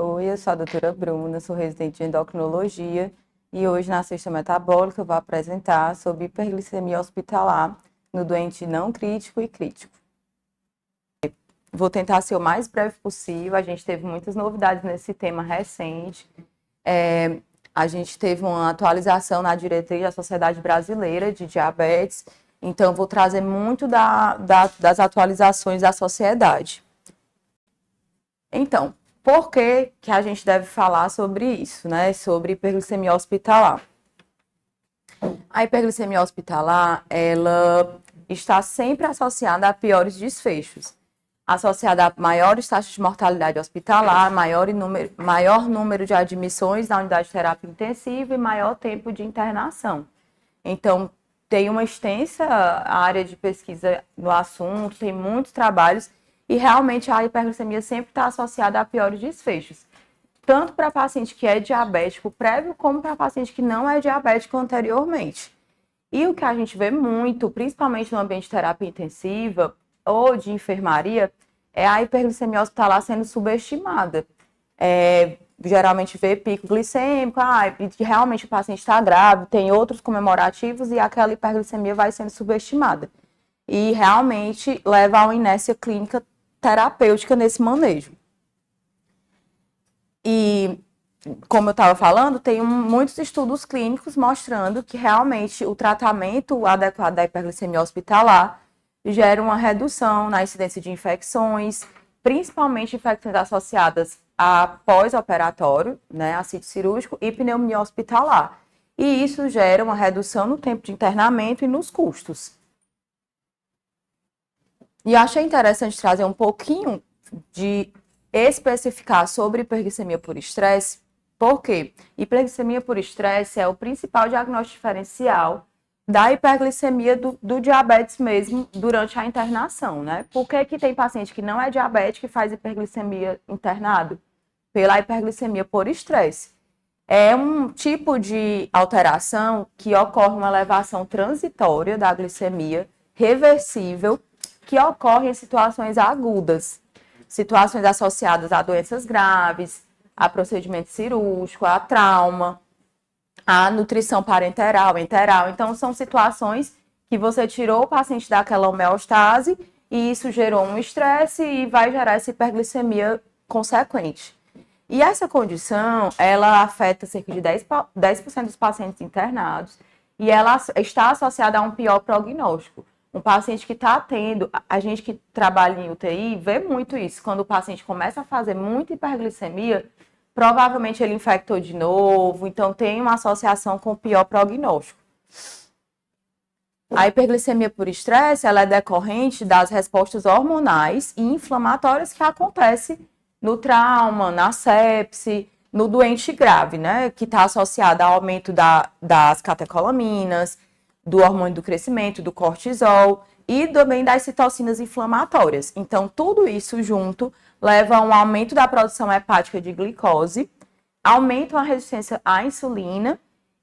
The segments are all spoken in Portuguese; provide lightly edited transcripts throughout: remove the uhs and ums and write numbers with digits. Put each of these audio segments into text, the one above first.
Oi, eu sou a doutora Bruna, sou residente de endocrinologia e hoje na Sexta Metabólica eu vou apresentar sobre hiperglicemia hospitalar no doente não crítico e crítico. Vou tentar ser o mais breve possível, a gente teve muitas novidades nesse tema recente. A gente teve uma atualização na diretriz da Sociedade Brasileira de Diabetes, então vou trazer muito das atualizações da sociedade. Então, por que que a gente deve falar sobre isso, né? Sobre hiperglicemia hospitalar? A hiperglicemia hospitalar, ela está sempre associada a piores desfechos, associada a maiores taxas de mortalidade hospitalar, maior número de admissões na unidade de terapia intensiva e maior tempo de internação. Então, tem uma extensa área de pesquisa no assunto, tem muitos trabalhos, e realmente a hiperglicemia sempre está associada a piores desfechos, tanto para paciente que é diabético prévio, como para paciente que não é diabético anteriormente. E o que a gente vê muito, principalmente no ambiente de terapia intensiva ou de enfermaria, é a hiperglicemia hospitalar sendo subestimada. Geralmente vê pico glicêmico, realmente o paciente está grave, tem outros comemorativos e aquela hiperglicemia vai sendo subestimada. E realmente leva a uma inércia clínica terapêutica nesse manejo. E, como eu estava falando, tem muitos estudos clínicos mostrando que realmente o tratamento adequado da hiperglicemia hospitalar gera uma redução na incidência de infecções, principalmente infecções associadas a pós-operatório, né, a sítio cirúrgico e pneumonia hospitalar. E isso gera uma redução no tempo de internamento e nos custos. E eu achei interessante trazer um pouquinho de especificar sobre hiperglicemia por estresse, porque hiperglicemia por estresse é o principal diagnóstico diferencial da hiperglicemia do diabetes mesmo durante a internação, né? Por que tem paciente que não é diabético e faz hiperglicemia internado? Pela hiperglicemia por estresse. É um tipo de alteração que ocorre uma elevação transitória da glicemia, reversível, que ocorre em situações agudas, situações associadas a doenças graves, a procedimento cirúrgico, a trauma, a nutrição parenteral, enteral. Então, são situações que você tirou o paciente daquela homeostase e isso gerou um estresse e vai gerar essa hiperglicemia consequente. E essa condição, ela afeta cerca de 10% dos pacientes internados e ela está associada a um pior prognóstico. Um paciente que está tendo, a gente que trabalha em UTI vê muito isso. Quando o paciente começa a fazer muita hiperglicemia, provavelmente ele infectou de novo, então tem uma associação com o pior prognóstico. A hiperglicemia por estresse, ela é decorrente das respostas hormonais e inflamatórias que acontecem no trauma, na sepse, no doente grave, né? Que está associada ao aumento das catecolaminas, do hormônio do crescimento, do cortisol e também das citocinas inflamatórias. Então, tudo isso junto leva a um aumento da produção hepática de glicose, aumenta a resistência à insulina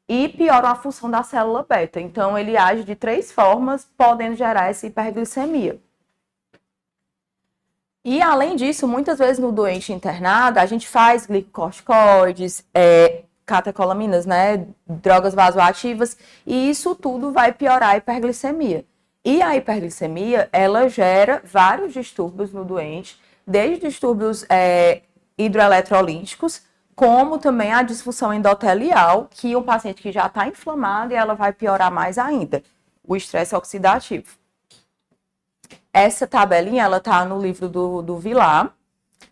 e piora a função da célula beta. Então, ele age de 3 formas, podendo gerar essa hiperglicemia. E, além disso, muitas vezes no doente internado, a gente faz glicocorticoides, catecolaminas, né, drogas vasoativas, e isso tudo vai piorar a hiperglicemia. E a hiperglicemia, ela gera vários distúrbios no doente, desde distúrbios hidroeletrolíticos, como também a disfunção endotelial, que um paciente que já está inflamado e ela vai piorar mais ainda, o estresse oxidativo. Essa tabelinha, ela está no livro do Vilar,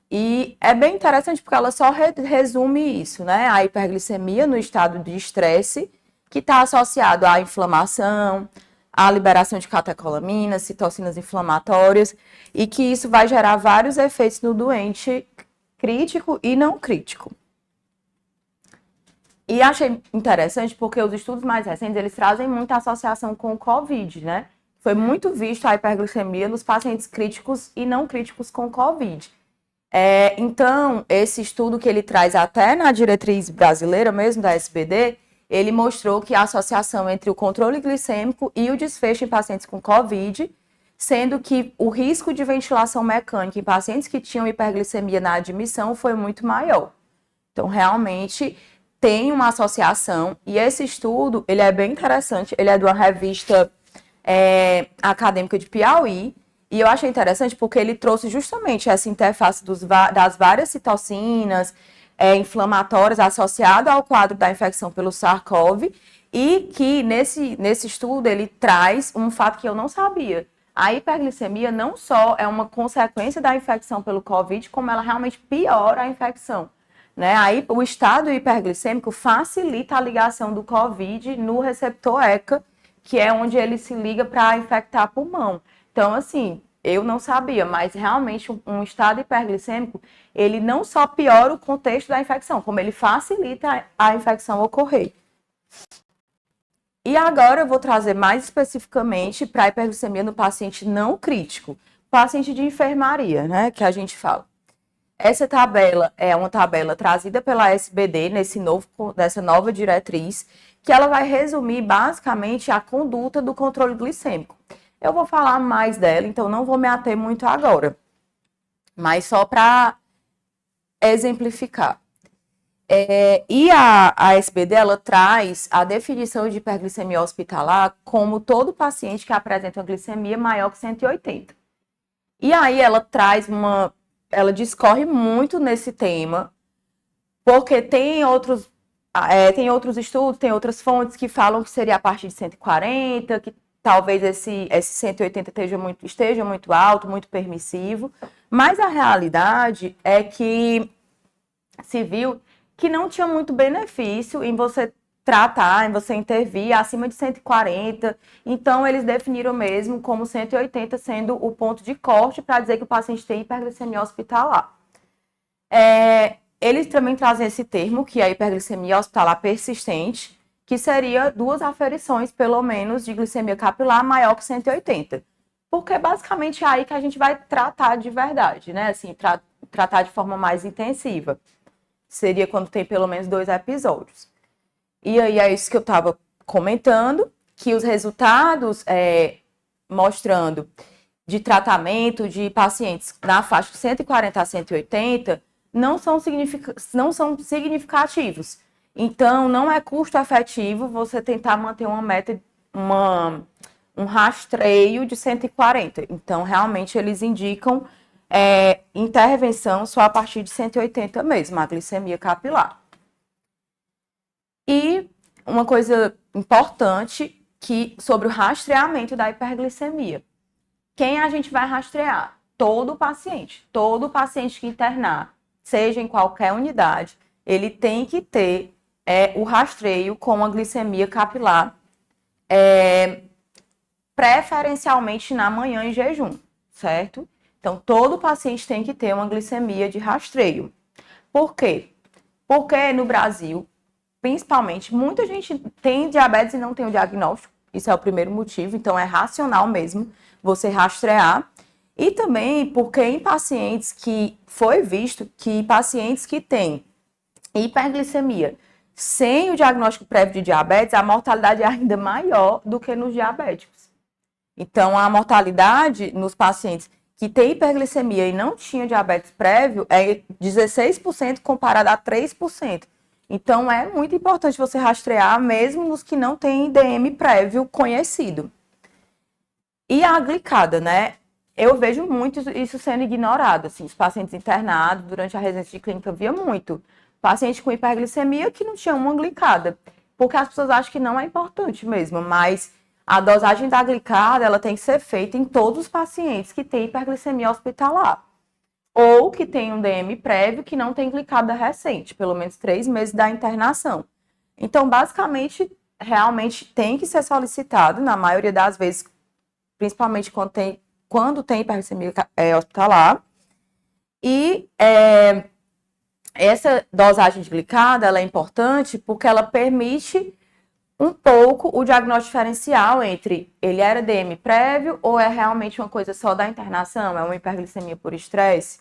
e é bem interessante porque ela só resume isso, né? A hiperglicemia no estado de estresse, que está associado à inflamação, à liberação de catecolaminas, citocinas inflamatórias, e que isso vai gerar vários efeitos no doente crítico e não crítico. E achei interessante porque os estudos mais recentes, eles trazem muita associação com o COVID, né? Foi muito visto a hiperglicemia nos pacientes críticos e não críticos com COVID. Então, esse estudo que ele traz até na diretriz brasileira mesmo, da SBD, ele mostrou que a associação entre o controle glicêmico e o desfecho em pacientes com COVID sendo que o risco de ventilação mecânica em pacientes que tinham hiperglicemia na admissão foi muito maior. Então, realmente, tem uma associação, e esse estudo, ele é bem interessante, ele é de uma revista acadêmica de Piauí, e eu achei interessante porque ele trouxe justamente essa interface das várias citocinas inflamatórias associadas ao quadro da infecção pelo SARS-CoV, e que nesse estudo ele traz um fato que eu não sabia. A hiperglicemia não só é uma consequência da infecção pelo COVID, como ela realmente piora a infecção. Né? Aí, o estado hiperglicêmico facilita a ligação do COVID no receptor ECA, que é onde ele se liga para infectar pulmão. Então, assim, eu não sabia, mas realmente um estado hiperglicêmico, ele não só piora o contexto da infecção, como ele facilita a infecção ocorrer. E agora eu vou trazer mais especificamente para a hiperglicemia no paciente não crítico, paciente de enfermaria, né, que a gente fala. Essa tabela é uma tabela trazida pela SBD nessa nova diretriz, que ela vai resumir basicamente a conduta do controle glicêmico. Eu vou falar mais dela, então não vou me ater muito agora, mas só para exemplificar. E a SBD, ela traz a definição de hiperglicemia hospitalar como todo paciente que apresenta uma glicemia maior que 180. E aí ela discorre muito nesse tema, porque tem outros estudos, tem outras fontes que falam que seria a partir de 140, que talvez esse 180 esteja muito alto, muito permissivo, mas a realidade é que se viu que não tinha muito benefício em você tratar, em você intervir acima de 140, então eles definiram mesmo como 180 sendo o ponto de corte para dizer que o paciente tem hiperglicemia hospitalar. Eles também trazem esse termo, que é a hiperglicemia hospitalar persistente, que seria 2 aferições, pelo menos, de glicemia capilar maior que 180. Porque basicamente é aí que a gente vai tratar de verdade, né? Assim, tratar de forma mais intensiva. Seria quando tem pelo menos 2 episódios. E aí é isso que eu estava comentando, que os resultados mostrando de tratamento de pacientes na faixa de 140 a 180 não são significativos. Então, não é custo efetivo você tentar manter uma meta, um rastreio de 140. Então, realmente, eles indicam intervenção só a partir de 180 mesmo, a glicemia capilar. E uma coisa importante sobre o rastreamento da hiperglicemia. Quem a gente vai rastrear? Todo paciente que internar, seja em qualquer unidade, ele tem que ter o rastreio com a glicemia capilar, preferencialmente na manhã em jejum, certo? Então, todo paciente tem que ter uma glicemia de rastreio. Por quê? Porque no Brasil, principalmente, muita gente tem diabetes e não tem o diagnóstico. Isso é o primeiro motivo, então é racional mesmo você rastrear. E também porque em pacientes que foi visto que pacientes que têm hiperglicemia sem o diagnóstico prévio de diabetes, a mortalidade é ainda maior do que nos diabéticos. Então, a mortalidade nos pacientes que têm hiperglicemia e não tinham diabetes prévio é 16% comparado a 3%. Então, é muito importante você rastrear, mesmo nos que não têm IDM prévio conhecido. E a glicada, né? Eu vejo muito isso sendo ignorado, assim, os pacientes internados durante a residência de clínica via muito. Paciente com hiperglicemia que não tinha uma glicada, porque as pessoas acham que não é importante mesmo, mas a dosagem da glicada, ela tem que ser feita em todos os pacientes que têm hiperglicemia hospitalar, ou que tem um DM prévio que não tem glicada recente, pelo menos 3 meses da internação. Então, basicamente, realmente tem que ser solicitado, na maioria das vezes, principalmente quando tem hiperglicemia hospitalar. E essa dosagem de glicada, ela é importante porque ela permite um pouco o diagnóstico diferencial entre ele era DM prévio ou é realmente uma coisa só da internação, é uma hiperglicemia por estresse.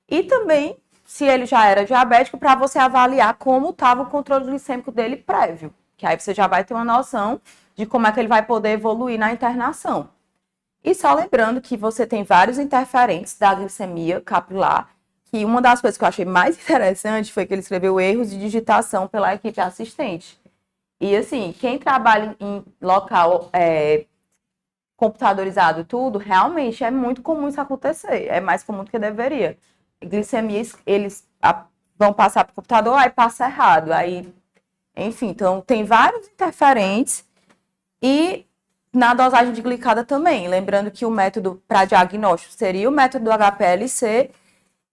E também, se ele já era diabético, para você avaliar como estava o controle glicêmico dele prévio, que aí você já vai ter uma noção de como é que ele vai poder evoluir na internação. E só lembrando que você tem vários interferentes da glicemia capilar, que uma das coisas que eu achei mais interessante foi que ele escreveu erros de digitação pela equipe assistente. E assim, quem trabalha em local computadorizado tudo, realmente é muito comum isso acontecer. É mais comum do que deveria. Glicemia, eles vão passar para o computador, aí passa errado. Aí, enfim, então tem vários interferentes e na dosagem de glicada também. Lembrando que o método para diagnóstico seria o método do HPLC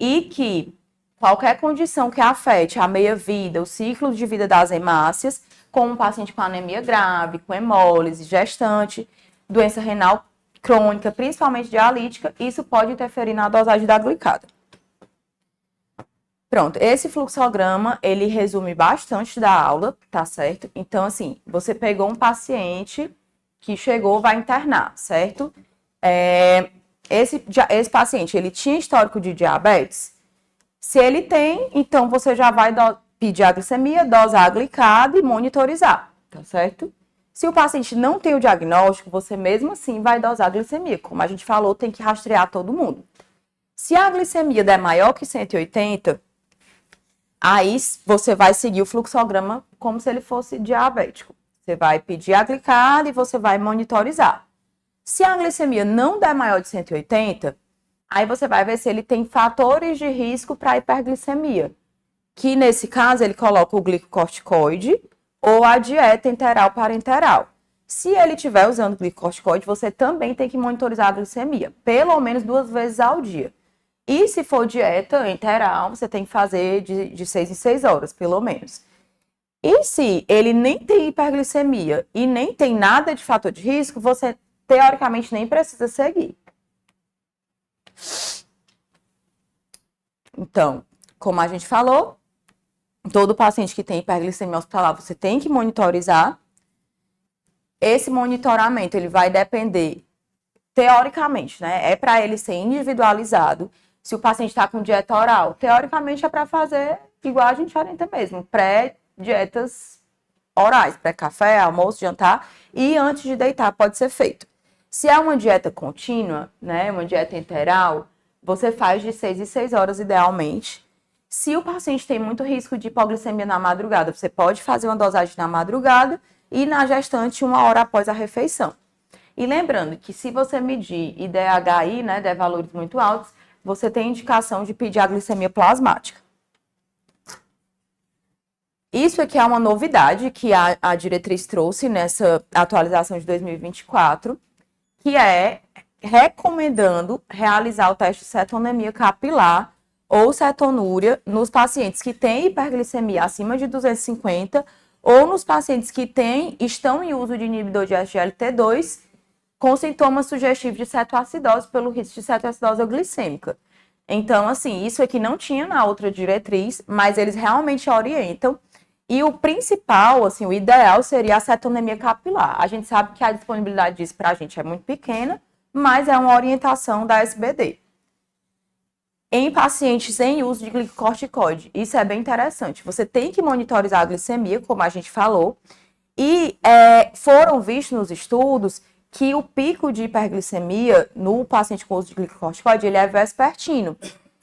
e que qualquer condição que afete a meia-vida, o ciclo de vida das hemácias, como um paciente com anemia grave, com hemólise, gestante, doença renal crônica, principalmente dialítica, isso pode interferir na dosagem da glicada. Pronto, esse fluxograma, ele resume bastante da aula, tá certo? Então, assim, você pegou um paciente que chegou, vai internar, certo? Esse paciente, ele tinha histórico de diabetes? Se ele tem, então você já vai pedir a glicemia, dosar a glicada e monitorizar, tá certo? Se o paciente não tem o diagnóstico, você mesmo assim vai dosar a glicemia. Como a gente falou, tem que rastrear todo mundo. Se a glicemia der maior que 180, aí você vai seguir o fluxograma como se ele fosse diabético. Você vai pedir a glicada e você vai monitorizar. Se a glicemia não der maior de 180, aí você vai ver se ele tem fatores de risco para hiperglicemia, que nesse caso ele coloca o glicocorticoide ou a dieta enteral parenteral. Se ele estiver usando glicocorticoide, você também tem que monitorizar a glicemia, pelo menos 2 vezes ao dia. E se for dieta enteral, você tem que fazer de 6 em 6 horas, pelo menos. E se ele nem tem hiperglicemia e nem tem nada de fator de risco, você teoricamente nem precisa seguir. Então, como a gente falou, todo paciente que tem hiperglicemia hospitalar, você tem que monitorizar. Esse monitoramento, ele vai depender, teoricamente, né? É para ele ser individualizado. Se o paciente está com dieta oral, teoricamente é para fazer igual a gente orienta mesmo, pré-dietas orais, pré-café, almoço, jantar, e antes de deitar pode ser feito. Se é uma dieta contínua, né, uma dieta enteral, você faz de 6 em 6 horas idealmente. Se o paciente tem muito risco de hipoglicemia na madrugada, você pode fazer uma dosagem na madrugada e na gestante 1 hora após a refeição. E lembrando que se você medir IDHI, né, der valores muito altos, você tem indicação de pedir a glicemia plasmática. Isso aqui é uma novidade que a diretriz trouxe nessa atualização de 2024, que é recomendando realizar o teste de cetonemia capilar ou cetonúria nos pacientes que têm hiperglicemia acima de 250 ou nos pacientes que estão em uso de inibidor de SGLT2 com sintomas sugestivos de cetoacidose pelo risco de cetoacidose glicêmica. Então, assim, isso aqui não tinha na outra diretriz, mas eles realmente orientam. E o principal, assim, o ideal seria a cetonemia capilar. A gente sabe que a disponibilidade disso para a gente é muito pequena, mas é uma orientação da SBD. Em pacientes em uso de glicocorticoide, isso é bem interessante. Você tem que monitorizar a glicemia, como a gente falou, e foram vistos nos estudos que o pico de hiperglicemia no paciente com uso de glicocorticoide, ele é vespertino.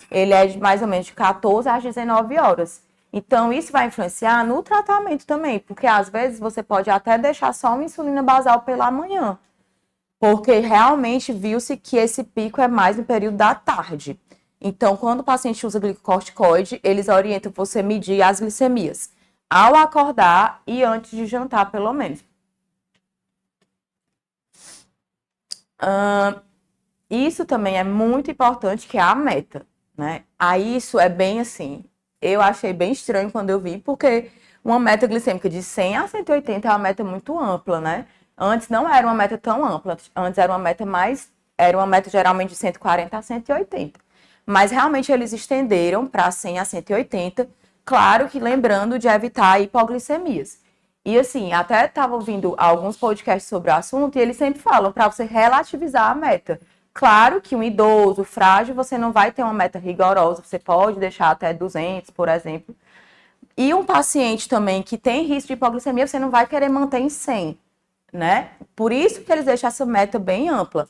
Ele é de mais ou menos de 14 às 19 horas. Então, isso vai influenciar no tratamento também, porque às vezes você pode até deixar só uma insulina basal pela manhã, porque realmente viu-se que esse pico é mais no período da tarde. Então, quando o paciente usa glicocorticoide, eles orientam você medir as glicemias ao acordar e antes de jantar, pelo menos. Isso também é muito importante, que é a meta, né? Aí isso é bem assim, eu achei bem estranho quando eu vi, porque uma meta glicêmica de 100 a 180 é uma meta muito ampla, né? Antes não era uma meta tão ampla, antes era uma meta geralmente de 140 a 180. Mas realmente eles estenderam para 100 a 180, claro que lembrando de evitar hipoglicemias. E assim, até estava ouvindo alguns podcasts sobre o assunto e eles sempre falam para você relativizar a meta. Claro que um idoso, frágil, você não vai ter uma meta rigorosa, você pode deixar até 200, por exemplo. E um paciente também que tem risco de hipoglicemia, você não vai querer manter em 100, né? Por isso que eles deixam essa meta bem ampla.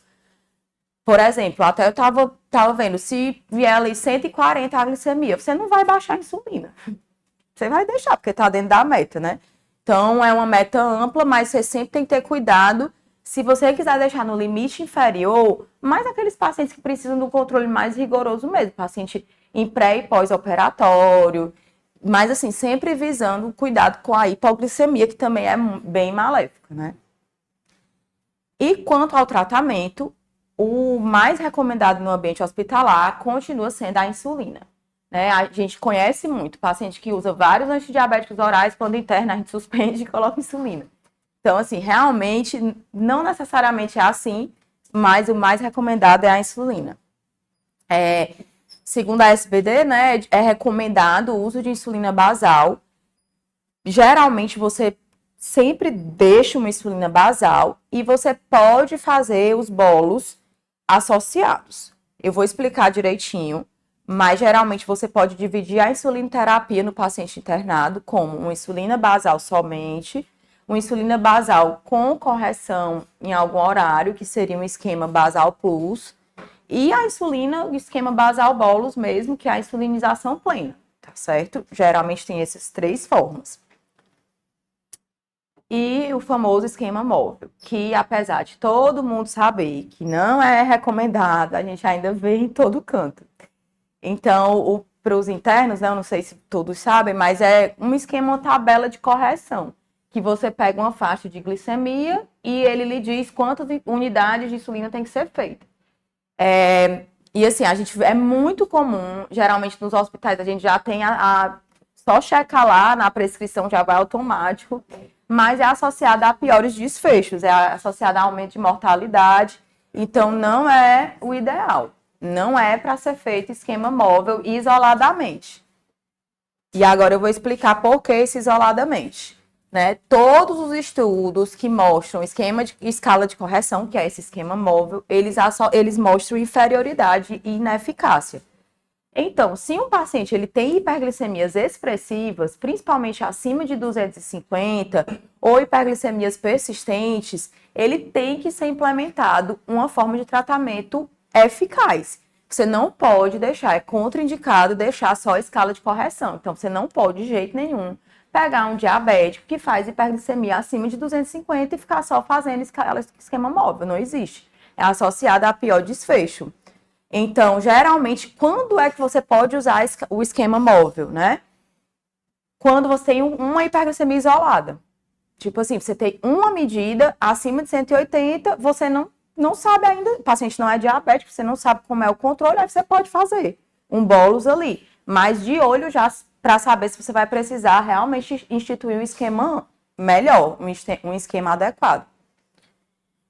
Por exemplo, até eu tava vendo, se vier ali 140 a glicemia, você não vai baixar a insulina. Você vai deixar, porque tá dentro da meta, né? Então, é uma meta ampla, mas você sempre tem que ter cuidado. Se você quiser deixar no limite inferior, mais aqueles pacientes que precisam de um controle mais rigoroso mesmo, paciente em pré e pós-operatório, mas assim, sempre visando cuidado com a hipoglicemia, que também é bem maléfica, né? E quanto ao tratamento, o mais recomendado no ambiente hospitalar continua sendo a insulina. Né? A gente conhece muito paciente que usa vários antidiabéticos orais, quando interna a gente suspende e coloca insulina. Então, assim, realmente, não necessariamente é assim, mas o mais recomendado é a insulina. Segundo a SBD, né, é recomendado o uso de insulina basal. Geralmente, você sempre deixa uma insulina basal e você pode fazer os bolos associados. Eu vou explicar direitinho, mas geralmente você pode dividir a insulinoterapia no paciente internado como uma insulina basal somente, uma insulina basal com correção em algum horário, que seria um esquema basal plus, e a insulina, o esquema basal bolus mesmo, que é a insulinização plena, tá certo? Geralmente tem essas três formas. E o famoso esquema móvel, que apesar de todo mundo saber que não é recomendado, a gente ainda vê em todo canto. Então, para os internos, né, eu não sei se todos sabem, mas é um esquema, uma tabela de correção, que você pega uma faixa de glicemia e ele lhe diz quantas unidades de insulina tem que ser feita. E assim, a gente é muito comum, geralmente nos hospitais a gente já tem só checar lá na prescrição, já vai automático, mas é associada a piores desfechos, é associada a aumento de mortalidade, então não é o ideal. Não é para ser feito esquema móvel isoladamente. E agora eu vou explicar por que esse isoladamente. Né? Todos os estudos que mostram escala de correção, que é esse esquema móvel, eles mostram inferioridade e ineficácia. Então, se um paciente ele tem hiperglicemias expressivas, principalmente acima de 250, ou hiperglicemias persistentes, ele tem que ser implementado uma forma de tratamento eficaz. Você não pode deixar, é contraindicado deixar só a escala de correção. Então, você não pode, de jeito nenhum, pegar um diabético que faz hiperglicemia acima de 250 e ficar só fazendo esquema móvel. Não existe. É associado a pior desfecho. Então, geralmente, quando é que você pode usar o esquema móvel, né? Quando você tem uma hiperglicemia isolada. Tipo assim, você tem uma medida acima de 180, você não sabe ainda, o paciente não é diabético, você não sabe como é o controle, aí você pode fazer um bolus ali. Mas de olho já para saber se você vai precisar realmente instituir um esquema melhor, um esquema adequado.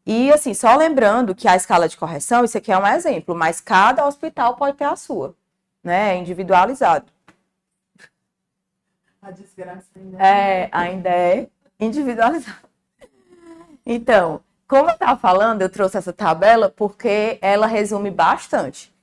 E assim, só lembrando que a escala de correção, isso aqui é um exemplo, mas cada hospital pode ter a sua, né? É individualizado. A desgraça ainda é individualizado. Então, como eu estava falando, eu trouxe essa tabela porque ela resume bastante.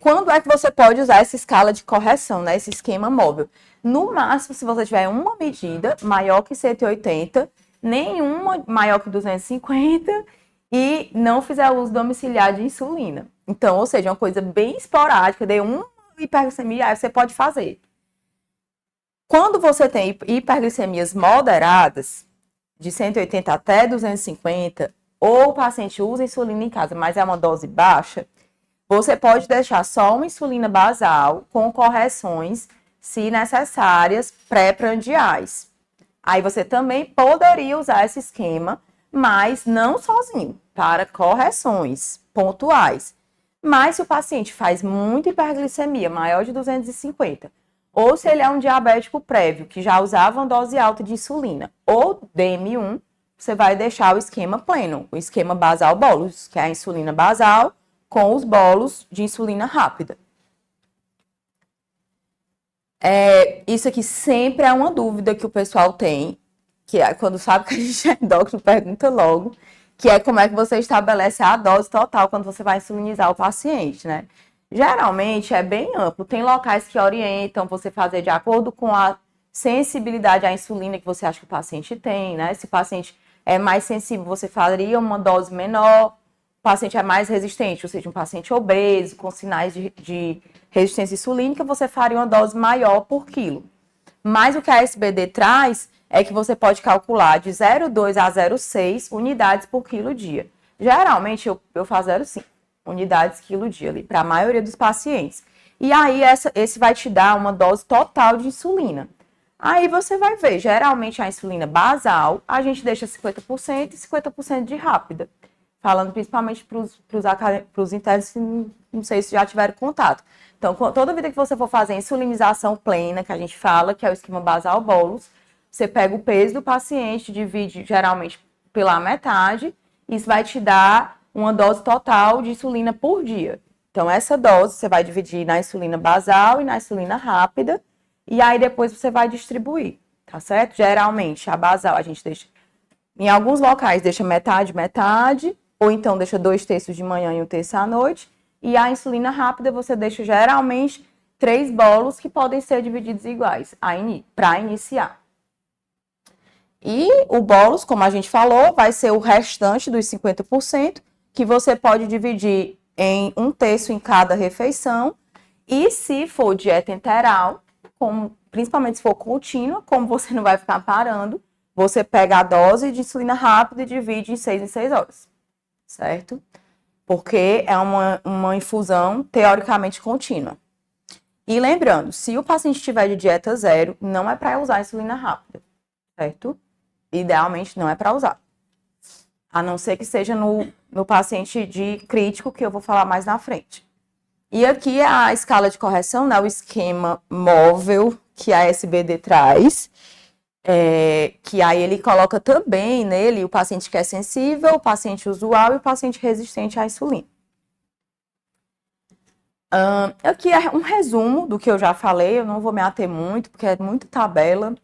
Quando é que você pode usar essa escala de correção, né? Esse esquema móvel? No máximo, se você tiver uma medida maior que 180, nenhuma maior que 250 e não fizer uso domiciliar de insulina. Então, ou seja, uma coisa bem esporádica, de uma hiperglicemia, aí você pode fazer. Quando você tem hiperglicemias moderadas, de 180 até 250, ou o paciente usa insulina em casa, mas é uma dose baixa, você pode deixar só uma insulina basal com correções, se necessárias, pré-prandiais. Aí você também poderia usar esse esquema, mas não sozinho, para correções pontuais. Mas se o paciente faz muita hiperglicemia, maior de 250, ou se ele é um diabético prévio, que já usava uma dose alta de insulina, ou DM1, você vai deixar o esquema pleno, o esquema basal bolus, que é a insulina basal, com os bolos de insulina rápida. Isso aqui sempre é uma dúvida que o pessoal tem, que é quando sabe que a gente é endócrino, pergunta logo, que é como é que você estabelece a dose total quando você vai insulinizar o paciente, né? Geralmente é bem amplo, tem locais que orientam você fazer de acordo com a sensibilidade à insulina que você acha que o paciente tem, né? Se o paciente é mais sensível, você faria uma dose menor. paciente é mais resistente, ou seja, um paciente obeso, com sinais de resistência insulínica, você faria uma dose maior por quilo. Mas o que a SBD traz é que você pode calcular de 0,2 a 0,6 unidades por quilo dia. Geralmente, eu faço 0,5 unidades quilo dia ali, para a maioria dos pacientes. E aí, esse vai te dar uma dose total de insulina. Aí você vai ver, geralmente a insulina basal, a gente deixa 50% e 50% de rápida. Falando principalmente para os internos que não sei se já tiveram contato. Então, toda vida que você for fazer a insulinização plena, que a gente fala, que é o esquema basal bolus, você pega o peso do paciente, divide geralmente pela metade, e isso vai te dar uma dose total de insulina por dia. Então, essa dose você vai dividir na insulina basal e na insulina rápida, e aí depois você vai distribuir, tá certo? Geralmente, a basal a gente deixa, em alguns locais, deixa metade, metade, ou então deixa 2/3 de manhã e 1/3 à noite. E a insulina rápida você deixa geralmente 3 bolos que podem ser divididos iguais para iniciar. E o bolos, como a gente falou, vai ser o restante dos 50%, que você pode dividir em 1/3 em cada refeição. E se for dieta enteral, principalmente se for contínua, como você não vai ficar parando, você pega a dose de insulina rápida e divide em 6 em 6 horas, certo? Porque é uma infusão teoricamente contínua. E lembrando, se o paciente estiver de dieta zero, não é para usar insulina rápida, certo? Idealmente não é para usar. A não ser que seja no paciente de crítico, que eu vou falar mais na frente. E aqui é a escala de correção, né? O esquema móvel que a SBD traz. Que aí ele coloca também nele o paciente que é sensível, o paciente usual e o paciente resistente à insulina. Aqui é um resumo do que eu já falei, eu não vou me ater muito, porque é muita tabela.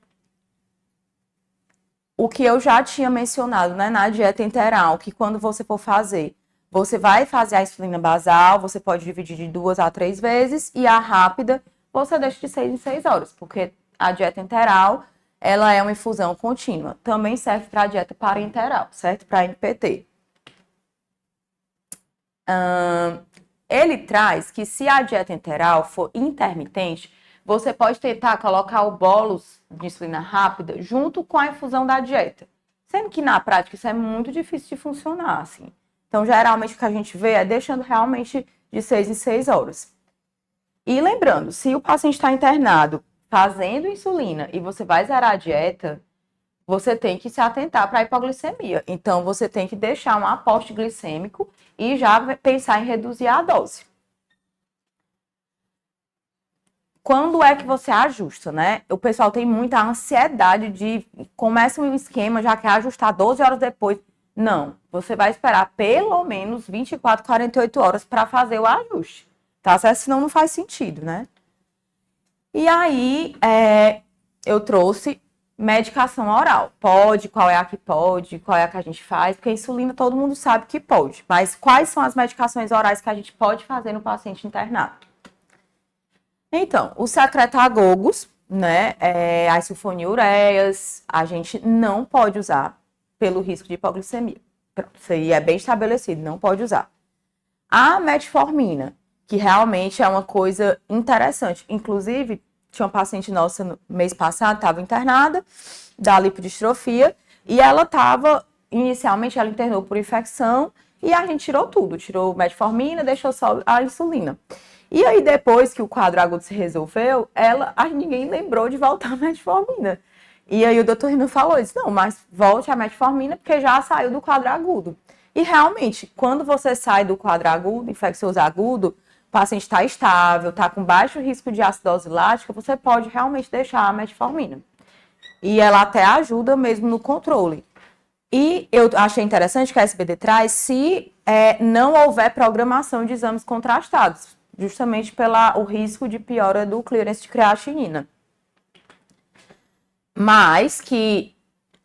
O que eu já tinha mencionado, né, na dieta enteral, que quando você for fazer, você vai fazer a insulina basal, você pode dividir de 2 a 3 vezes, e a rápida você deixa de 6 em 6 horas, porque a dieta enteral ela é uma infusão contínua. Também serve para a dieta parenteral, certo? Para NPT. Ele traz que se a dieta enteral for intermitente, você pode tentar colocar o bolus de insulina rápida junto com a infusão da dieta. Sendo que na prática isso é muito difícil de funcionar, assim. Então, geralmente o que a gente vê é deixando realmente de 6 em 6 horas. E lembrando, se o paciente está internado fazendo insulina e você vai zerar a dieta, você tem que se atentar para a hipoglicemia. Então, você tem que deixar um aporte glicêmico e já pensar em reduzir a dose. Quando é que você ajusta, né? O pessoal tem muita ansiedade de começa um esquema, já quer ajustar 12 horas depois. Não, você vai esperar pelo menos 24, 48 horas para fazer o ajuste, tá certo? Senão não faz sentido, né? E aí, eu trouxe medicação oral. Pode, qual é a que pode, qual é a que a gente faz, porque a insulina todo mundo sabe que pode. Mas quais são as medicações orais que a gente pode fazer no paciente internado? Então, os secretagogos, né, as sulfonilureias, a gente não pode usar pelo risco de hipoglicemia. Pronto, isso aí é bem estabelecido, não pode usar. A metformina, que realmente é uma coisa interessante. Inclusive, tinha uma paciente nossa no mês passado, estava internada, da lipodistrofia, e ela estava, inicialmente, ela internou por infecção, e a gente tirou tudo, tirou metformina, deixou só a insulina. E aí, depois que o quadro agudo se resolveu, ninguém lembrou de voltar a metformina. E aí o doutor Rino falou isso, não, mas volte a metformina, porque já saiu do quadro agudo. E realmente, quando você sai do quadro agudo, infeccioso agudo, o paciente está estável, está com baixo risco de acidose lática, você pode realmente deixar a metformina. E ela até ajuda mesmo no controle. E eu achei interessante que a SBD traz se não houver programação de exames contrastados, justamente pelo risco de piora do clearance de creatinina. Mas que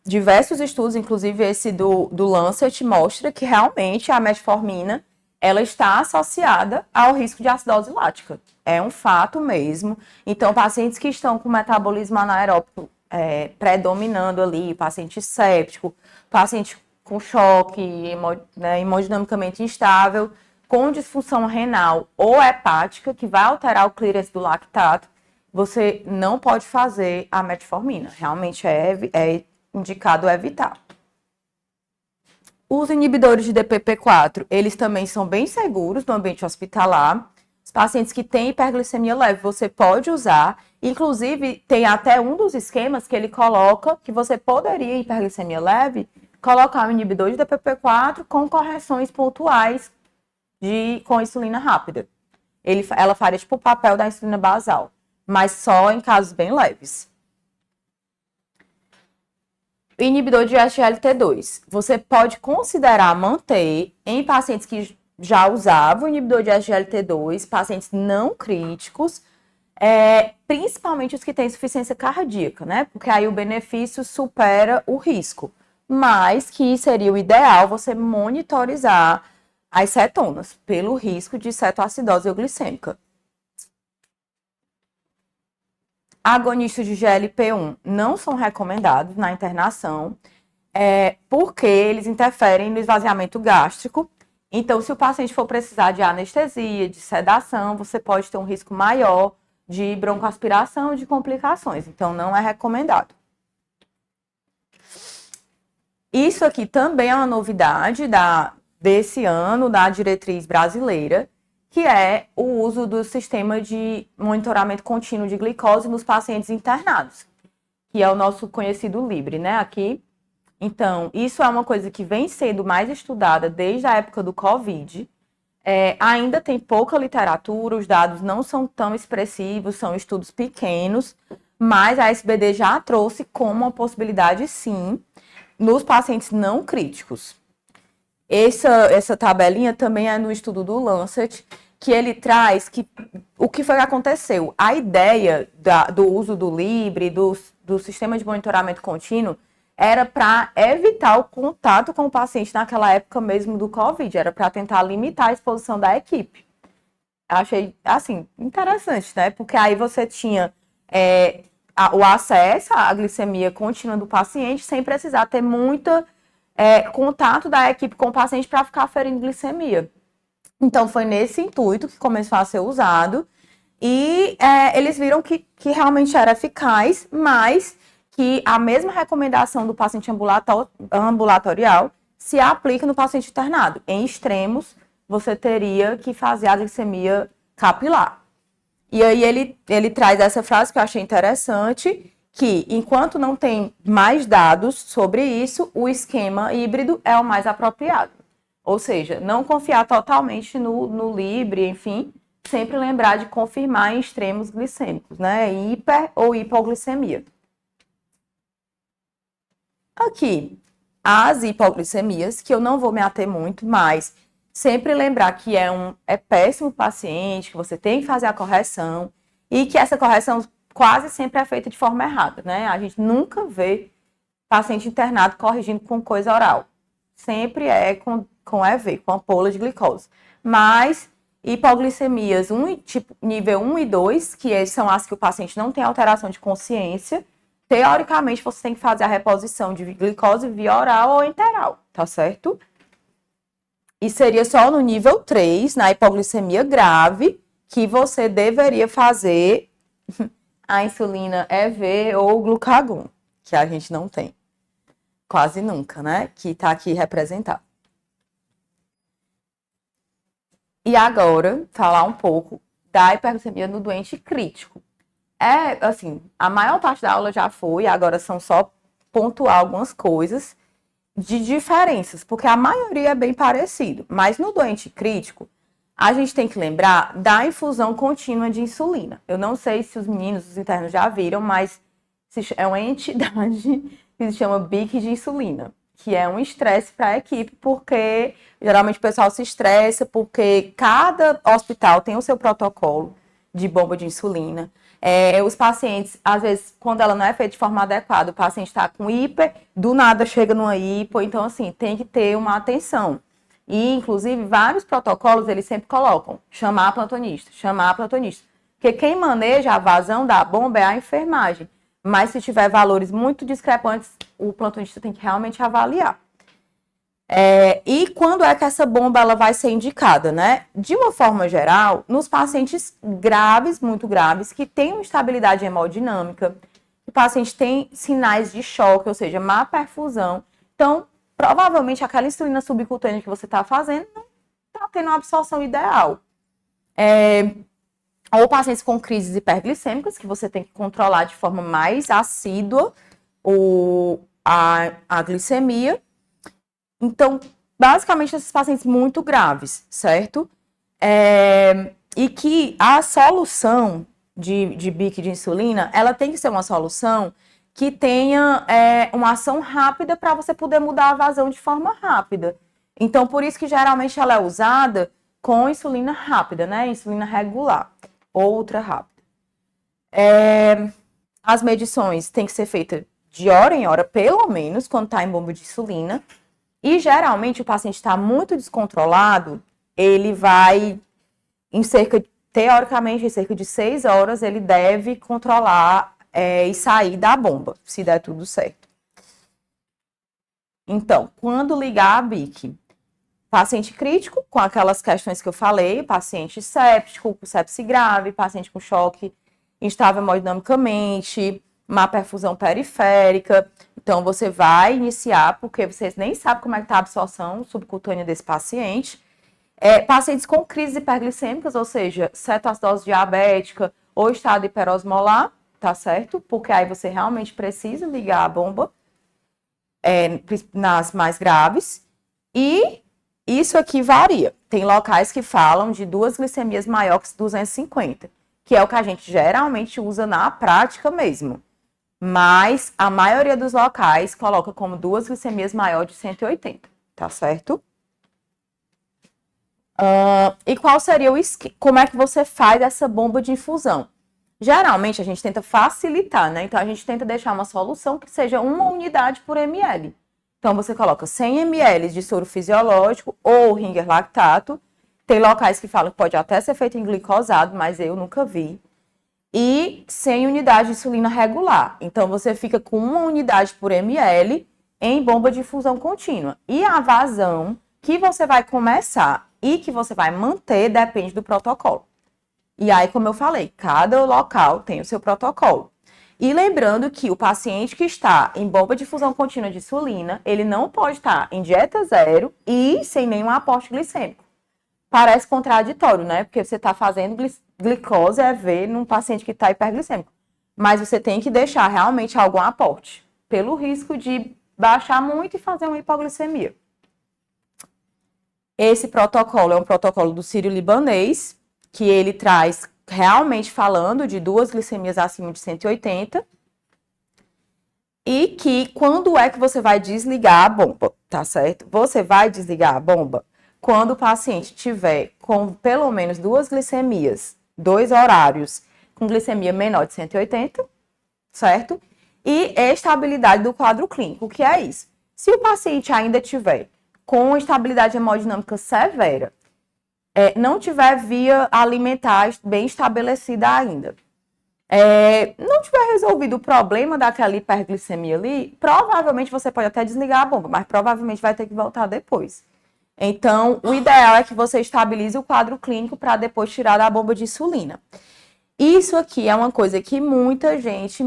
diversos estudos, inclusive esse do Lancet, mostra que realmente a metformina ela está associada ao risco de acidose lática. É um fato mesmo. Então, pacientes que estão com metabolismo anaeróbico predominando ali, paciente séptico, paciente com choque, né, hemodinamicamente instável, com disfunção renal ou hepática, que vai alterar o clearance do lactato, você não pode fazer a metformina. Realmente é indicado evitar. Os inibidores de DPP-4, eles também são bem seguros no ambiente hospitalar. Os pacientes que têm hiperglicemia leve, você pode usar. Inclusive, tem até um dos esquemas que ele coloca que você poderia, em hiperglicemia leve, colocar um inibidor de DPP-4 com correções pontuais com insulina rápida. Ela faria tipo o papel da insulina basal, mas só em casos bem leves. O inibidor de SGLT2, você pode considerar manter em pacientes que já usavam o inibidor de SGLT2, pacientes não críticos, principalmente os que têm insuficiência cardíaca, né? Porque aí o benefício supera o risco. Mas que seria o ideal você monitorizar as cetonas pelo risco de cetoacidose euglicêmica. Agonistas de GLP-1 não são recomendados na internação, porque eles interferem no esvaziamento gástrico. Então, se o paciente for precisar de anestesia, de sedação, você pode ter um risco maior de broncoaspiração e de complicações. Então, não é recomendado. Isso aqui também é uma novidade desse ano, da diretriz brasileira, que é o uso do sistema de monitoramento contínuo de glicose nos pacientes internados, que é o nosso conhecido Libre, né, aqui. Então, isso é uma coisa que vem sendo mais estudada desde a época do Covid. Ainda tem pouca literatura, os dados não são tão expressivos, são estudos pequenos, mas a SBD já trouxe como uma possibilidade, sim, nos pacientes não críticos. Essa tabelinha também é no estudo do Lancet, que ele traz o que foi que aconteceu. A ideia do uso do Libre, do sistema de monitoramento contínuo, era para evitar o contato com o paciente naquela época mesmo do Covid, era para tentar limitar a exposição da equipe. Achei, assim, interessante, né? Porque aí você tinha o acesso à glicemia contínua do paciente sem precisar ter muito contato da equipe com o paciente para ficar aferindo glicemia. Então, foi nesse intuito que começou a ser usado e eles viram que realmente era eficaz, mas que a mesma recomendação do paciente ambulatorial se aplica no paciente internado. Em extremos, você teria que fazer a glicemia capilar. E aí ele traz essa frase que eu achei interessante, que enquanto não tem mais dados sobre isso, o esquema híbrido é o mais apropriado. Ou seja, não confiar totalmente no Libre, enfim, sempre lembrar de confirmar em extremos glicêmicos, né? Hiper ou hipoglicemia. Aqui, as hipoglicemias, que eu não vou me ater muito, mas sempre lembrar que é péssimo paciente, que você tem que fazer a correção e que essa correção quase sempre é feita de forma errada, né? A gente nunca vê paciente internado corrigindo com coisa oral. Sempre é com EV, com ampola de glicose. Mas hipoglicemias tipo nível 1 e 2, que são as que o paciente não tem alteração de consciência, teoricamente você tem que fazer a reposição de glicose via oral ou enteral, tá certo? E seria só no nível 3, na hipoglicemia grave, que você deveria fazer a insulina EV ou glucagon, que a gente não tem. Quase nunca, né? Que tá aqui representado. E agora, falar um pouco da hiperglicemia no doente crítico. Assim, a maior parte da aula já foi, agora são só pontuar algumas coisas de diferenças, porque a maioria é bem parecido. Mas no doente crítico, a gente tem que lembrar da infusão contínua de insulina. Eu não sei se os meninos, os internos já viram, mas é uma entidade que se chama BIC de insulina, que é um estresse para a equipe, porque geralmente o pessoal se estressa, porque cada hospital tem o seu protocolo de bomba de insulina. Os pacientes, às vezes, quando ela não é feita de forma adequada, o paciente está com hiper, do nada chega numa hipo, então, assim, tem que ter uma atenção. E, inclusive, vários protocolos, eles sempre colocam chamar plantonista. Porque quem maneja a vazão da bomba é a enfermagem. Mas se tiver valores muito discrepantes, o plantonista tem que realmente avaliar. E quando é que essa bomba ela vai ser indicada, né? De uma forma geral, nos pacientes graves, muito graves, que têm uma instabilidade hemodinâmica, o paciente tem sinais de choque, ou seja, má perfusão. Então, provavelmente aquela insulina subcutânea que você está fazendo não está tendo uma absorção ideal. Ou pacientes com crises hiperglicêmicas, que você tem que controlar de forma mais assídua a glicemia. Então, basicamente, esses pacientes muito graves, certo? E que a solução de BIC de insulina, ela tem que ser uma solução que tenha uma ação rápida para você poder mudar a vazão de forma rápida. Então, por isso que geralmente ela é usada com insulina rápida, né? Insulina regular, outra rápida. As medições têm que ser feitas de hora em hora, pelo menos, quando está em bomba de insulina. E geralmente o paciente está muito descontrolado, ele vai, teoricamente, em cerca de 6 horas, ele deve controlar e sair da bomba, se der tudo certo. Então, quando ligar a BIC, paciente crítico, com aquelas questões que eu falei, paciente séptico, com sepse grave, paciente com choque instável hemodinamicamente, má perfusão periférica. Então, você vai iniciar, porque vocês nem sabem como é que está a absorção subcutânea desse paciente. Pacientes com crises hiperglicêmicas, ou seja, cetoacidose diabética ou estado hiperosmolar, tá certo? Porque aí você realmente precisa ligar a bomba nas mais graves. E isso aqui varia. Tem locais que falam de 2 glicemias maiores que 250, que é o que a gente geralmente usa na prática mesmo. Mas a maioria dos locais coloca como 2 glicemias maiores de 180, tá certo? E qual seria como é que você faz essa bomba de infusão? Geralmente a gente tenta facilitar, né? Então a gente tenta deixar uma solução que seja 1 unidade por ml. Então você coloca 100 ml de soro fisiológico ou ringer lactato. Tem locais que falam que pode até ser feito em glicosado, mas eu nunca vi. E 100 unidades de insulina regular. Então, você fica com 1 unidade por ml em bomba de infusão contínua. E a vazão que você vai começar e que você vai manter depende do protocolo. E aí, como eu falei, cada local tem o seu protocolo. E lembrando que o paciente que está em bomba de infusão contínua de insulina, ele não pode estar em dieta zero e sem nenhum aporte glicêmico. Parece contraditório, né? Porque você está fazendo glicose EV num paciente que está hiperglicêmico. Mas você tem que deixar realmente algum aporte, pelo risco de baixar muito e fazer uma hipoglicemia. Esse protocolo é um protocolo do Sírio-Libanês, que ele traz realmente falando de 2 glicemias acima de 180. E que quando é que você vai desligar a bomba, tá certo? Você vai desligar a bomba quando o paciente tiver com pelo menos 2 glicemias, 2 horários, com glicemia menor de 180, certo? E estabilidade do quadro clínico, o que é isso? Se o paciente ainda tiver com estabilidade hemodinâmica severa, não tiver via alimentar bem estabelecida ainda, não tiver resolvido o problema daquela hiperglicemia ali, provavelmente você pode até desligar a bomba, mas provavelmente vai ter que voltar depois. Então, o ideal é que você estabilize o quadro clínico para depois tirar da bomba de insulina. Isso aqui é uma coisa que muita gente,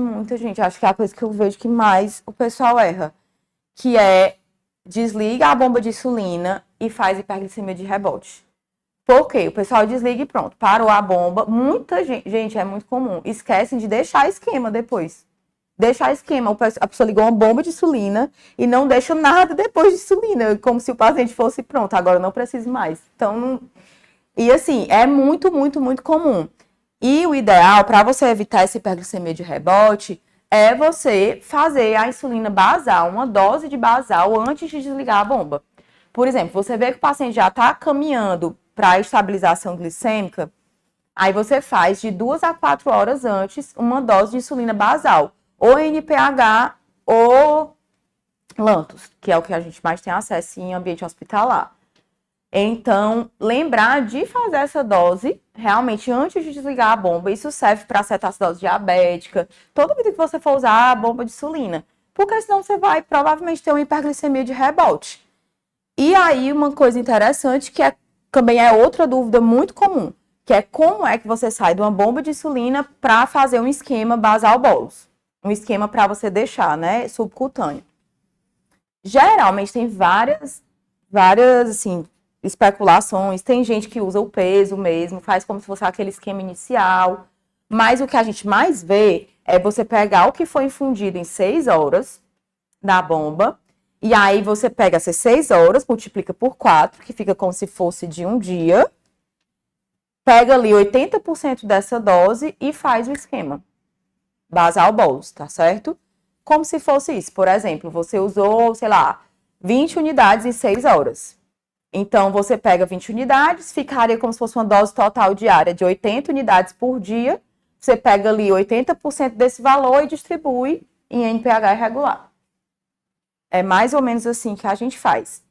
acho que é a coisa que eu vejo que mais o pessoal erra, que é desliga a bomba de insulina e faz hiperglicemia de rebote. Por quê? O pessoal desliga e pronto, parou a bomba. Muita gente, é muito comum, esquecem de deixar esquema depois. Deixar esquema, a pessoa ligou uma bomba de insulina e não deixa nada depois de insulina, como se o paciente fosse pronto, agora não preciso mais. Então, e assim, é muito, muito, muito comum. E o ideal, para você evitar essa hiperglicemia de rebote, é você fazer a insulina basal, uma dose de basal antes de desligar a bomba. Por exemplo, você vê que o paciente já está caminhando para a estabilização glicêmica, aí você faz de 2 a 4 horas antes uma dose de insulina basal, ou NPH ou Lantus, que é o que a gente mais tem acesso em ambiente hospitalar. Então, lembrar de fazer essa dose realmente antes de desligar a bomba. Isso serve para cetoacidose diabética, toda vida que você for usar a bomba de insulina, porque senão você vai provavelmente ter uma hiperglicemia de rebote. E aí, uma coisa interessante que também é outra dúvida muito comum, que é como é que você sai de uma bomba de insulina para fazer um esquema basal bolus. Um esquema para você deixar, né, subcutâneo. Geralmente tem várias, assim, especulações. Tem gente que usa o peso mesmo, faz como se fosse aquele esquema inicial. Mas o que a gente mais vê é você pegar o que foi infundido em 6 horas da bomba, e aí você pega essas 6 horas, multiplica por 4, que fica como se fosse de um dia, pega ali 80% dessa dose e faz o esquema basal bolus, tá certo? Como se fosse isso. Por exemplo, você usou, sei lá, 20 unidades em 6 horas. Então, você pega 20 unidades, ficaria como se fosse uma dose total diária de 80 unidades por dia. Você pega ali 80% desse valor e distribui em NPH irregular. É mais ou menos assim que a gente faz.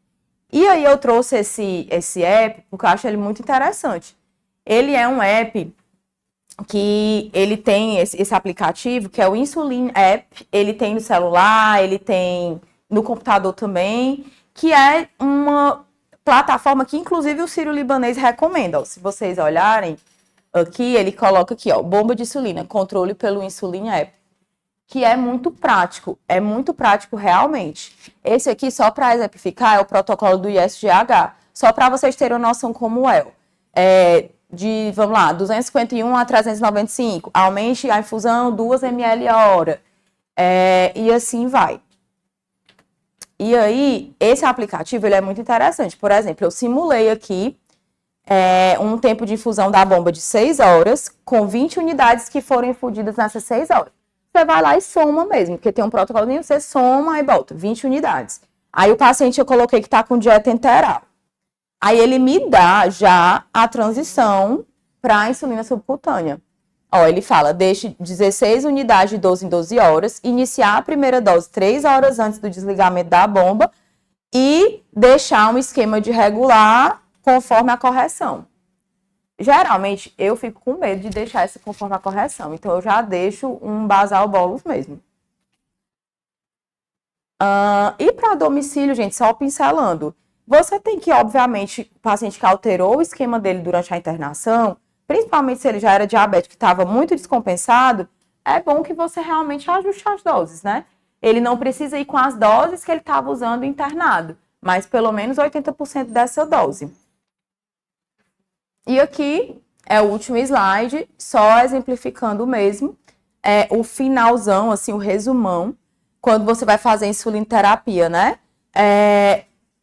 E aí eu trouxe esse app porque eu acho ele muito interessante. Ele é um app que ele tem esse aplicativo, que é o Insulin App. Ele tem no celular, ele tem no computador também, que é uma plataforma que inclusive o Sírio-Libanês recomenda. Ó, se vocês olharem aqui, ele coloca aqui, ó, bomba de insulina, controle pelo Insulin App, que é muito prático realmente. Esse aqui, só para exemplificar, é o protocolo do ISGH, só para vocês terem uma noção como de, vamos lá, 251 a 395, aumente a infusão 2 ml a hora, e assim vai. E aí, esse aplicativo, ele é muito interessante. Por exemplo, eu simulei aqui um tempo de infusão da bomba de 6 horas, com 20 unidades que foram infundidas nessas 6 horas. Você vai lá e soma mesmo, porque tem um protocolo, você soma e bota 20 unidades. Aí o paciente eu coloquei que está com dieta enteral. Aí ele me dá já a transição para a insulina subcutânea. Ó, ele fala, deixe 16 unidades de 12 em 12 horas, iniciar a primeira dose 3 horas antes do desligamento da bomba e deixar um esquema de regular conforme a correção. Geralmente, eu fico com medo de deixar essa conforme a correção, então eu já deixo um basal bolus mesmo. E para domicílio, gente, só pincelando, você tem que, obviamente, o paciente que alterou o esquema dele durante a internação, principalmente se ele já era diabético e estava muito descompensado, é bom que você realmente ajuste as doses, né? Ele não precisa ir com as doses que ele estava usando internado, mas pelo menos 80% dessa dose. E aqui é o último slide, só exemplificando mesmo, o finalzão, assim, o resumão, quando você vai fazer insulinoterapia, né?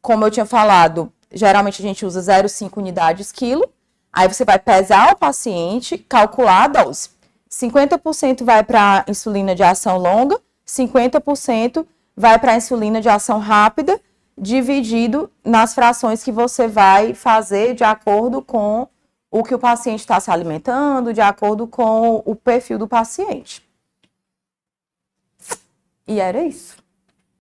Como eu tinha falado, geralmente a gente usa 0,5 unidades quilo, aí você vai pesar o paciente, calcular a dose. 50% vai para insulina de ação longa, 50% vai para insulina de ação rápida, dividido nas frações que você vai fazer de acordo com o que o paciente está se alimentando, de acordo com o perfil do paciente. E era isso.